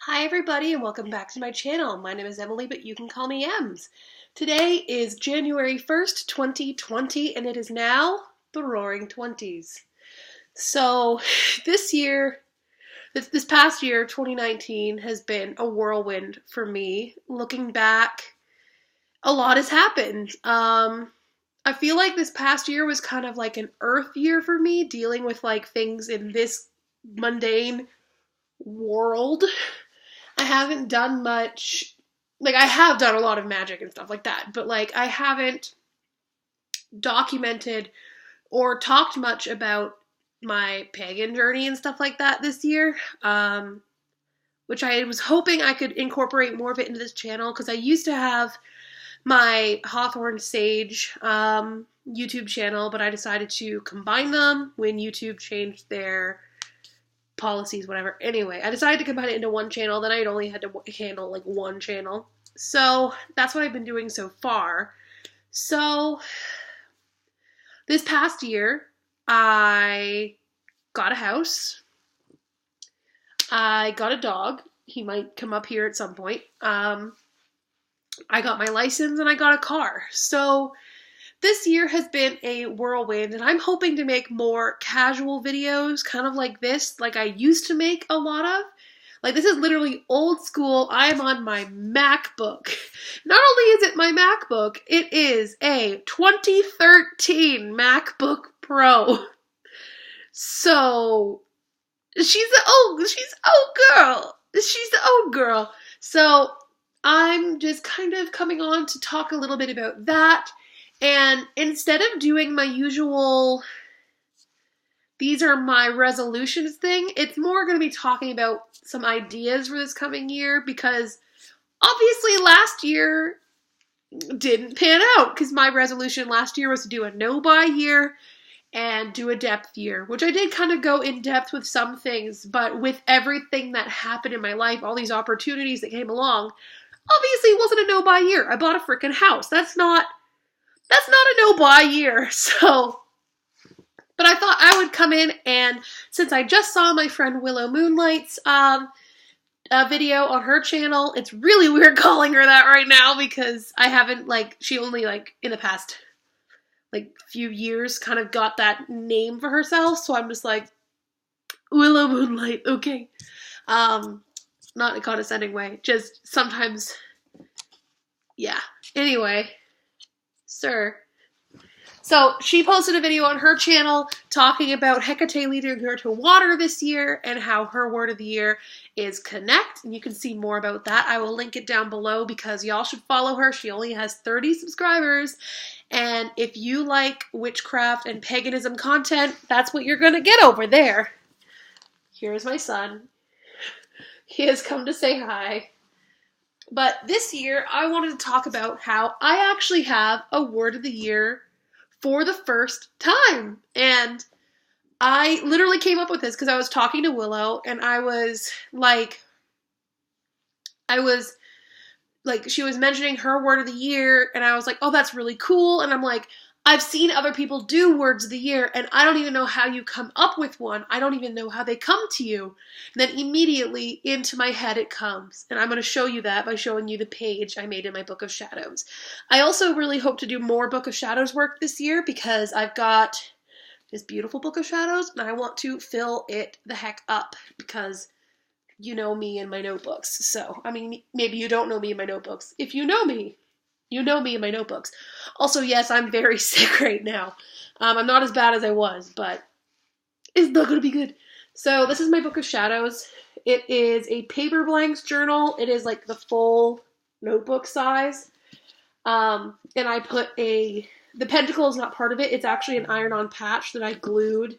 Hi everybody and welcome back to my channel. My name is Emily, but you can call me Ems. Today is January 1st, 2020, and it is now the Roaring Twenties. So this past year, 2019, has been a whirlwind for me. Looking back, a lot has happened. I feel like this past year was kind of like an earth year for me, dealing with like things in this mundane world. I haven't done much, like I have done a lot of magic and stuff like that, but like I haven't documented or talked much about my pagan journey and stuff like that this year, which I was hoping I could incorporate more of it into this channel because I used to have my Hawthorne Sage YouTube channel, but I decided to combine them when YouTube changed their policies, whatever. Anyway, I decided to combine it into one channel. Then I'd only had to handle like one channel. So that's what I've been doing so far. So this past year, I got a house. I got a dog. He might come up here at some point. I got my license and I got a car. So this year has been a whirlwind, and I'm hoping to make more casual videos, kind of like this, like I used to make a lot of. Like, this is literally old school. I am on my MacBook. Not only is it my MacBook, it is a 2013 MacBook Pro. So, she's the old girl. She's the old girl. So, I'm just kind of coming on to talk a little bit about that. And instead of doing my usual, these are my resolutions thing, it's more going to be talking about some ideas for this coming year because obviously last year didn't pan out because my resolution last year was to do a no-buy year and do a depth year, which I did kind of go in depth with some things, but with everything that happened in my life, all these opportunities that came along, obviously it wasn't a no-buy year. I bought a freaking house. That's not a no-buy year, so. But I thought I would come in, and since I just saw my friend Willow Moonlight's video on her channel, it's really weird calling her that right now because I haven't, she only, in the past, few years kind of got that name for herself, so I'm just like, Willow Moonlight, okay. Not in a condescending way, just sometimes, yeah. Anyway. Sir. So she posted a video on her channel talking about Hecate leading her to water this year and how her word of the year is connect. And you can see more about that. I will link it down below because y'all should follow her. She only has 30 subscribers. And if you like witchcraft and paganism content, that's what you're going to get over there. Here's my son. He has come to say hi. But this year, I wanted to talk about how I actually have a word of the year for the first time. And I literally came up with this because I was talking to Willow, and she was mentioning her word of the year, and I was like, oh, that's really cool. And I'm like, I've seen other people do words of the year, and I don't even know how you come up with one. I don't even know how they come to you. And then immediately into my head it comes. And I'm going to show you that by showing you the page I made in my Book of Shadows. I also really hope to do more Book of Shadows work this year because I've got this beautiful Book of Shadows, and I want to fill it the heck up because you know me and my notebooks. So, I mean, maybe you don't know me in my notebooks. If you know me, you know me in my notebooks. Also, yes, I'm very sick right now. I'm not as bad as I was, but it's not going to be good. So this is my Book of Shadows. It is a paper blanks journal. It is like the full notebook size. And I put the pentacle is not part of it. It's actually an iron-on patch that I glued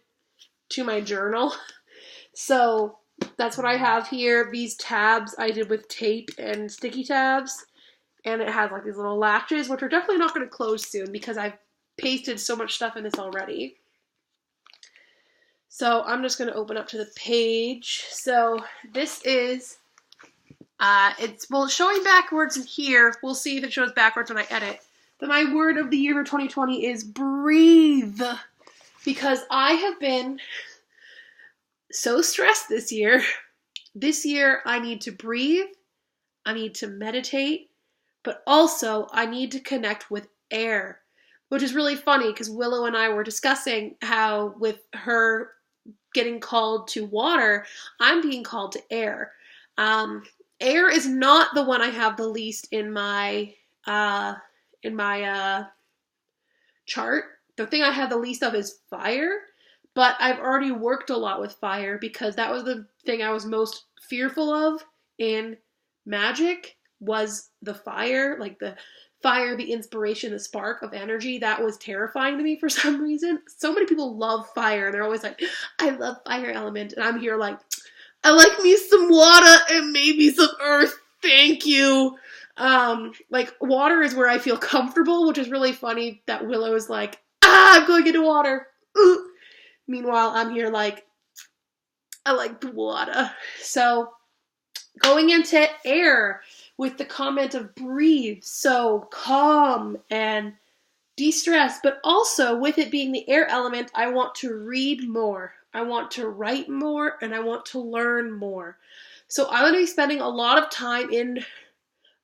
to my journal. So that's what I have here. These tabs I did with tape and sticky tabs. And it has like these little latches, which are definitely not going to close soon because I've pasted so much stuff in this already. So I'm just going to open up to the page. So this is, it's showing backwards in here. We'll see if it shows backwards when I edit. But my word of the year for 2020 is breathe. Because I have been so stressed this year. this year I need to breathe, I need to meditate, but also I need to connect with air, which is really funny because Willow and I were discussing how with her getting called to water, I'm being called to air. Air is not the one I have the least in my chart. The thing I have the least of is fire, but I've already worked a lot with fire because that was the thing I was most fearful of in magic was the fire, like the fire, the inspiration, the spark of energy. That was terrifying to me for some reason. So many people love fire and they're always like, I love fire element. And I'm here like, I like me some water and maybe some earth. Thank you. Like water is where I feel comfortable, which is really funny that Willow is like, I'm going into water. Ooh. Meanwhile, I'm here like, I like the water. So going into air with the comment of breathe, so calm and de-stress, but also with it being the air element, I want to read more, I want to write more, and I want to learn more. So I'm going to be spending a lot of time in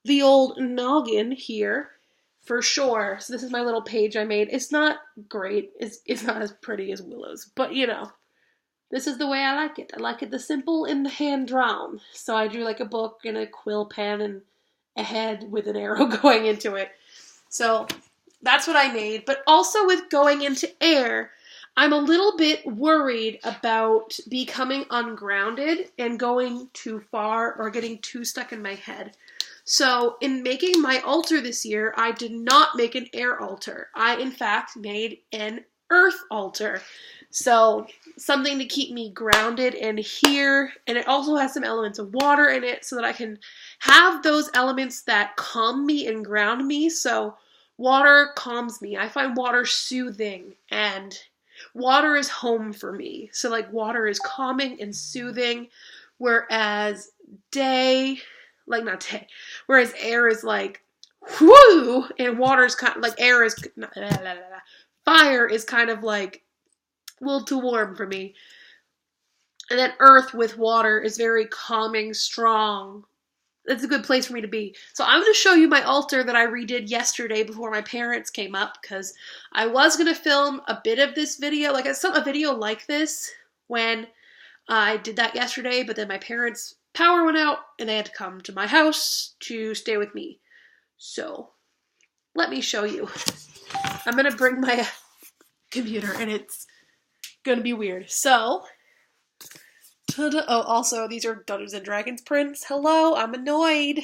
the old noggin here, for sure. So this is my little page I made. It's not great, it's not as pretty as Willow's, but you know, this is the way I like it. I like it the simple and the hand-drawn. So I drew like a book and a quill pen and a head with an arrow going into it. So that's what I made. But also with going into air, I'm a little bit worried about becoming ungrounded and going too far or getting too stuck in my head. So in making my altar this year, I did not make an air altar. I, in fact, made an earth altar. So something to keep me grounded and here, and it also has some elements of water in it so that I can have those elements that calm me and ground me. So water calms me. I find water soothing and water is home for me. So like water is calming and soothing, whereas whereas air is like, whoo, and water is kind of like fire is kind of like, a little too warm for me. And then earth with water is very calming, strong. It's a good place for me to be. So I'm going to show you my altar that I redid yesterday before my parents came up, because I was going to film a bit of this video, like a video like this when I did that yesterday, but then my parents' power went out and they had to come to my house to stay with me. So let me show you. I'm going to bring my computer and it's gonna be weird. So, also, these are Dungeons & Dragons prints. Hello, I'm annoyed.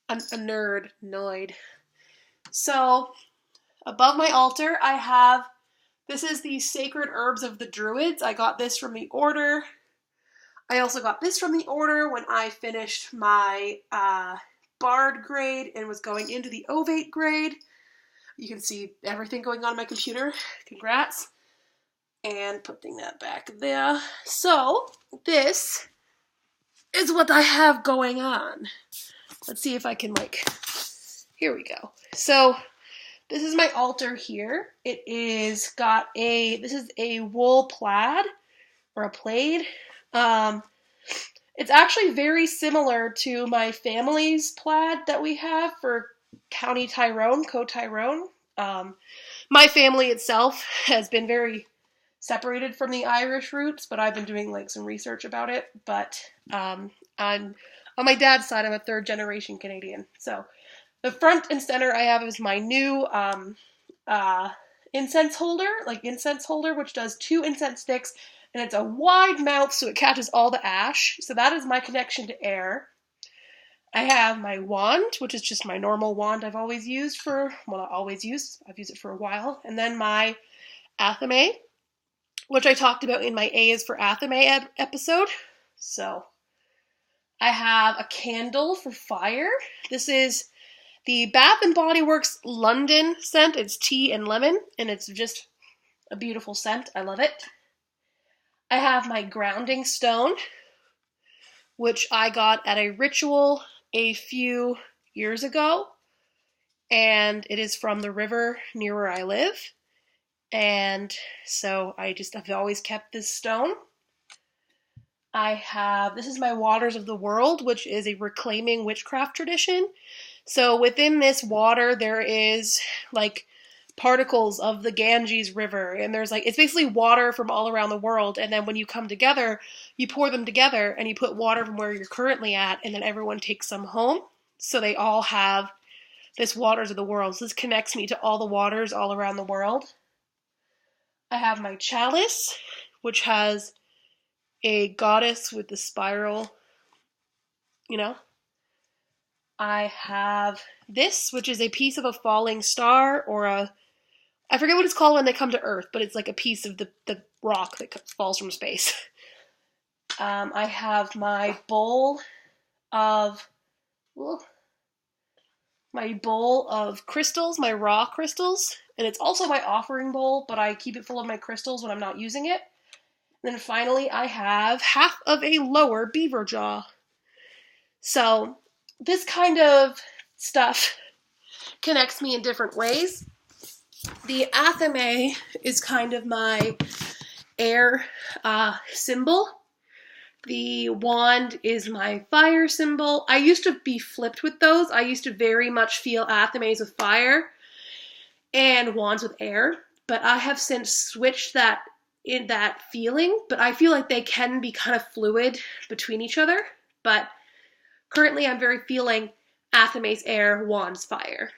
I'm a nerd. Annoyed. So, above my altar, I have, this is the Sacred Herbs of the Druids. I got this from the order. I also got this from the order when I finished my Bard grade and was going into the Ovate grade. You can see everything going on my computer. Congrats. And putting that back there. So, this is what I have going on. Let's see if I can, here we go. So, this is my altar here. It is this is a wool plaid, or a plaid. It's actually very similar to my family's plaid that we have for County Tyrone, Co-Tyrone. My family itself has been very separated from the Irish roots, but I've been doing some research about it. But I'm on my dad's side, I'm a third generation Canadian. So the front and center I have is my new incense holder, which does 2 incense sticks, and it's a wide mouth so it catches all the ash. So that is my connection to air. I have my wand, which is just my normal wand I've always used I've used it for a while. And then my athame, which I talked about in my A is for Athame episode. So I have a candle for fire. This is the Bath & Body Works London scent. It's tea and lemon, and it's just a beautiful scent. I love it. I have my grounding stone, which I got at a ritual a few years ago, and it is from the river near where I live. And so I've always kept this stone. This is my Waters of the World, which is a reclaiming witchcraft tradition. So within this water, there is like particles of the Ganges River, and there's like, it's basically water from all around the world. And then when you come together, you pour them together and you put water from where you're currently at, and then everyone takes some home. So they all have this Waters of the World. So this connects me to all the waters all around the world. I have my chalice, which has a goddess with the spiral, you know. I have this, which is a piece of a falling star, or I forget what it's called when they come to Earth, but it's like a piece of the rock that falls from space. I have my bowl of crystals, my raw crystals, and it's also my offering bowl, but I keep it full of my crystals when I'm not using it. And then finally, I have half of a lower beaver jaw. So this kind of stuff connects me in different ways. The athame is kind of my air symbol. The wand is my fire symbol. I used to be flipped with those. I used to very much feel athames with fire and wands with air, but I have since switched that in that feeling, but I feel like they can be kind of fluid between each other. But currently I'm very feeling athames air, wands fire.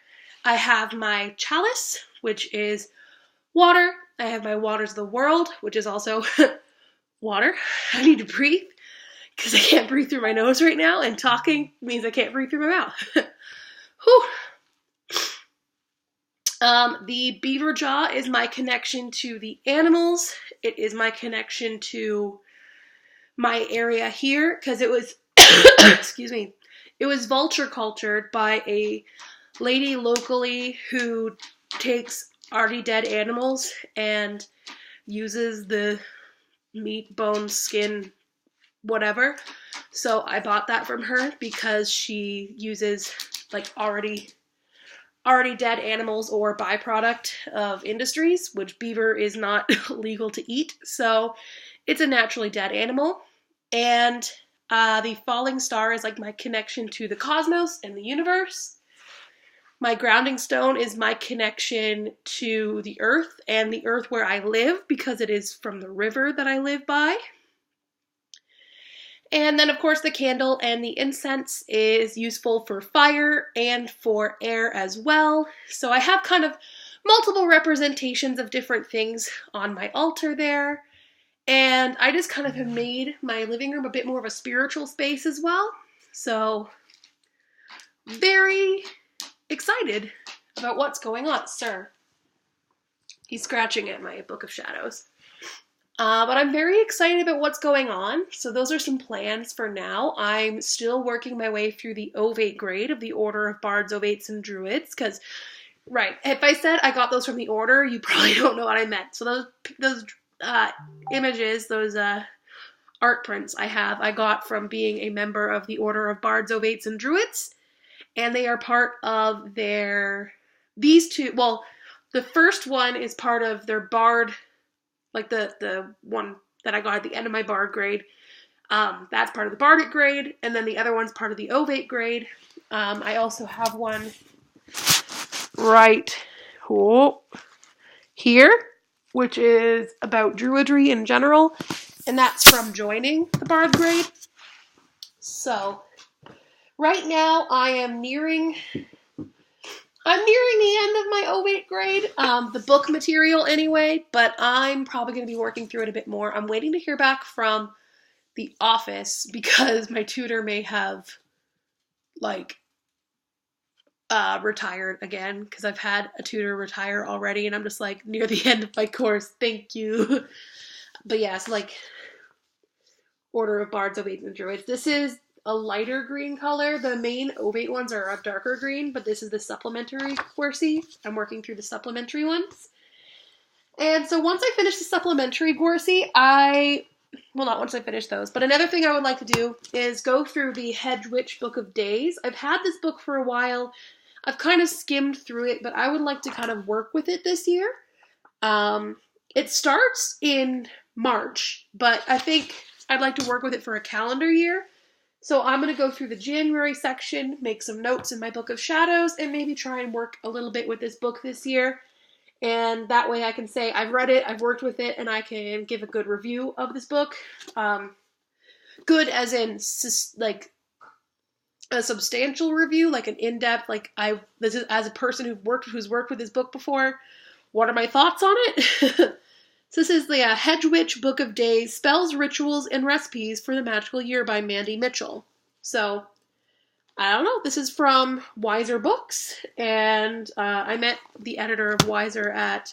I have my chalice, which is water. I have my Waters of the World, which is also water. I need to breathe because I can't breathe through my nose right now, and talking means I can't breathe through my mouth. Whew. The beaver jaw is my connection to the animals. It is my connection to my area here, because it was, excuse me, it was vulture cultured by a lady locally who takes already dead animals and uses the meat, bones, skin, whatever. So I bought that from her because she uses like already dead animals or byproduct of industries, which beaver is not legal to eat. So it's a naturally dead animal. And the falling star is like my connection to the cosmos and the universe. My grounding stone is my connection to the earth, and the earth where I live, because it is from the river that I live by. And then, of course, the candle and the incense is useful for fire and for air as well. So I have kind of multiple representations of different things on my altar there. And I just kind of have made my living room a bit more of a spiritual space as well. So, very excited about what's going on, sir. He's scratching at my Book of Shadows. But I'm very excited about what's going on. So those are some plans for now. I'm still working my way through the Ovate grade of the Order of Bards, Ovates, and Druids. Because, right, if I said I got those from the Order, you probably don't know what I meant. So those images, those art prints I got from being a member of the Order of Bards, Ovates, and Druids. And they are part of these two, well, the first one is part of their Bard, like the one that I got at the end of my Bard grade. That's part of the Bardic grade, and then the other one's part of the Ovate grade. I also have one right here, which is about Druidry in general, and that's from joining the Bard grade. So, right now I am nearing the end of my Ovate grade, the book material anyway, but I'm probably going to be working through it a bit more. I'm waiting to hear back from the office because my tutor may have, retired again, because I've had a tutor retire already, and I'm just, near the end of my course. Thank you. But yeah, so, Order of Bards, Ovates, and Druids. This is a lighter green color. The main Ovate ones are a darker green, but this is the supplementary Gorsey. I'm working through the supplementary ones. And so once I finish the supplementary Gorsey, not once I finish those, but another thing I would like to do is go through the Hedge Witch Book of Days. I've had this book for a while. I've kind of skimmed through it, but I would like to kind of work with it this year. It starts in March, but I think I'd like to work with it for a calendar year. So I'm going to go through the January section, make some notes in my Book of Shadows, and maybe try and work a little bit with this book this year. And that way I can say I've read it, I've worked with it, and I can give a good review of this book. Good as in, like, a substantial review, like an in-depth, like, this is as a person who's worked with this book before, what are my thoughts on it? So this is the Hedge Witch Book of Days, Spells, Rituals, and Recipes for the Magical Year by Mandy Mitchell. So, I don't know, this is from Wiser Books, and I met the editor of Wiser at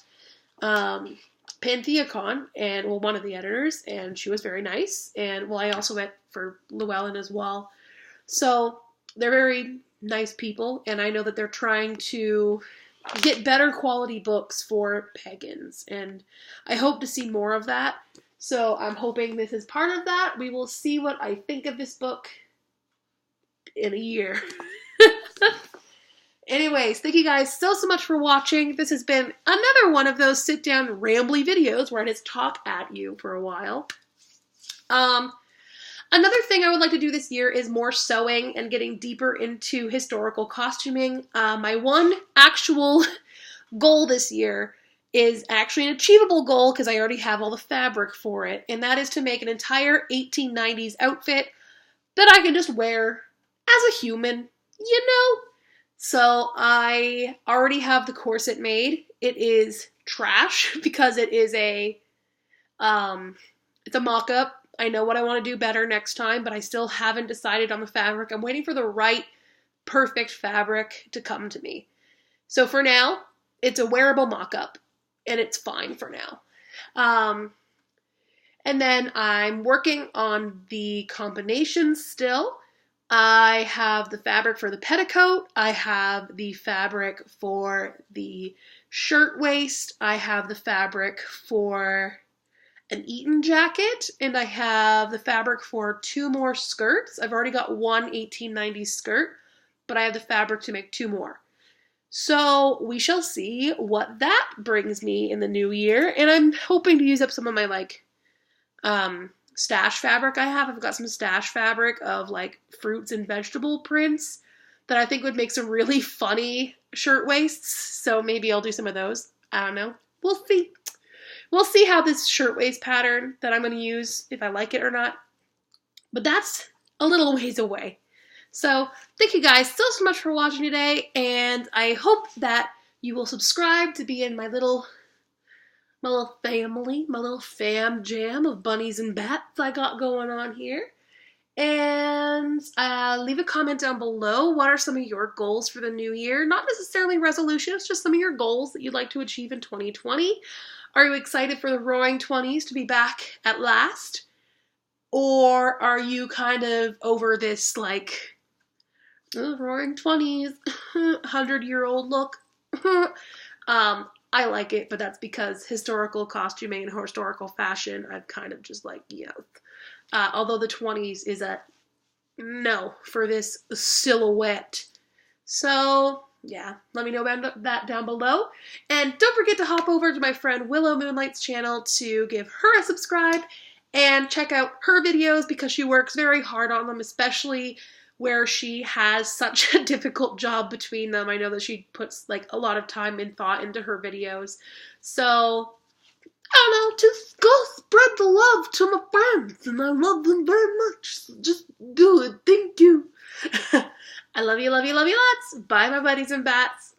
PantheaCon, and, well, one of the editors, and she was very nice, and, well, I also met for Llewellyn as well. So, they're very nice people, and I know that they're trying to get better quality books for pagans, and I hope to see more of that. So I'm hoping this is part of that. We will see what I think of this book in a year. Anyways, thank you guys so much for watching. This has been another one of those sit-down rambly videos where I just talk at you for a while. Another thing I would like to do this year is more sewing and getting deeper into historical costuming. My one actual goal this year is actually an achievable goal because I already have all the fabric for it, and that is to make an entire 1890s outfit that I can just wear as a human, you know? So I already have the corset made. It is trash because it is it's a mock-up. I know what I want to do better next time, but I still haven't decided on the fabric. I'm waiting for the right, perfect fabric to come to me. So for now, it's a wearable mock-up, and it's fine for now. And then I'm working on the combinations still. I have the fabric for the petticoat. I have the fabric for the shirtwaist. I have the fabric for an Eton jacket, and I have the fabric for 2 more skirts. I've already got one 1890s skirt, but I have the fabric to make 2 more. So we shall see what that brings me in the new year, and I'm hoping to use up some of my, like, stash fabric I have. I've got some stash fabric of, like, fruits and vegetable prints that I think would make some really funny shirtwaists, so maybe I'll do some of those. I don't know. We'll see. We'll see how this shirtwaist pattern that I'm going to use, if I like it or not. But that's a little ways away. So, thank you guys so much for watching today, and I hope that you will subscribe to be in my little family, my little fam jam of bunnies and bats I got going on here. And leave a comment down below. What are some of your goals for the new year? Not necessarily resolutions, just some of your goals that you'd like to achieve in 2020. Are you excited for the Roaring 20s to be back at last? Or are you kind of over this, like, Roaring 20s, 100-year-old look? I like it, but that's because historical costuming and historical fashion, I've kind of just like, yeah. Although the 20s is a no for this silhouette. So, yeah, let me know about that down below. And don't forget to hop over to my friend Willow Moonlight's channel to give her a subscribe and check out her videos because she works very hard on them, especially where she has such a difficult job between them. I know that she puts, like, a lot of time and thought into her videos. So, I don't know, just go spread the love to my friends, and I love them very much. So just do it. Thank you. I love you, love you, love you lots. Bye, my buddies and bats.